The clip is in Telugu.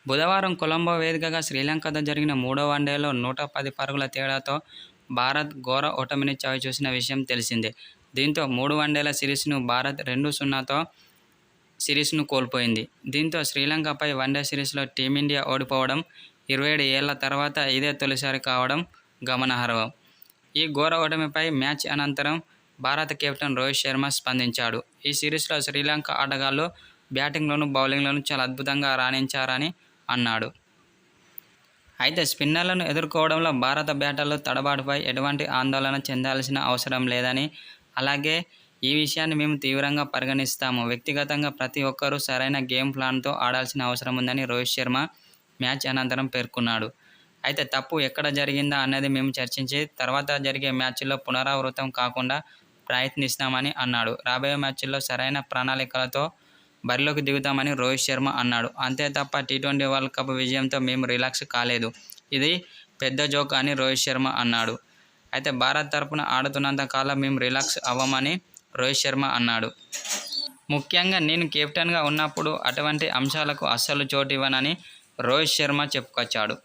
బుధవారం కొలంబో వేదికగా శ్రీలంకతో జరిగిన మూడో వన్డేలో 110 పరుగుల తేడాతో భారత్ ఘోర ఓటమిని చవిచూసిన విషయం తెలిసిందే. దీంతో 3 వన్డేల సిరీస్ను భారత్ 2-0తో సిరీస్ను కోల్పోయింది. దీంతో శ్రీలంకపై వన్డే సిరీస్లో టీమిండియా ఓడిపోవడం 27 ఏళ్ల తర్వాత ఇదే తొలిసారి కావడం గమనార్హం. ఈ ఘోర ఓటమిపై మ్యాచ్ అనంతరం భారత కెప్టెన్ రోహిత్ శర్మ స్పందించాడు. ఈ సిరీస్లో శ్రీలంక ఆటగాళ్లు బ్యాటింగ్లోనూ బౌలింగ్లోనూ చాలా అద్భుతంగా రాణించారని అన్నాడు. అయితే స్పిన్నర్లను ఎదుర్కోవడంలో భారత బ్యాటర్లు తడబాటుపై ఎటువంటి ఆందోళన చెందాల్సిన అవసరం లేదని, అలాగే ఈ విషయాన్ని మేము తీవ్రంగా పరిగణిస్తాము. వ్యక్తిగతంగా ప్రతి ఒక్కరూ సరైన గేమ్ ప్లాన్తో ఆడాల్సిన అవసరం ఉందని రోహిత్ శర్మ మ్యాచ్ అనంతరం పేర్కొన్నాడు. అయితే తప్పు ఎక్కడ జరిగిందా అన్నది మేము చర్చించి తర్వాత జరిగే మ్యాచ్ల్లో పునరావృతం కాకుండా ప్రయత్నిస్తామని అన్నాడు. రాబోయే మ్యాచ్ల్లో సరైన ప్రణాళికలతో బరిలోకి దిగుతామని రోహిత్ శర్మ అన్నాడు. అంతే తప్ప టీ20 వరల్డ్ కప్ విజయంతో మేము రిలాక్స్ కాలేదు. ఇది పెద్ద జోక్ అని రోహిత్ శర్మ అన్నాడు. అయితే భారత్ తరపున ఆడుతున్నంత కాలం మేము రిలాక్స్ అవ్వమని రోహిత్ శర్మ అన్నాడు. ముఖ్యంగా నేను కెప్టెన్గా ఉన్నప్పుడు అటువంటి అంశాలకు అస్సలు చోటు ఇవ్వనని రోహిత్ శర్మ చెప్పుకొచ్చాడు.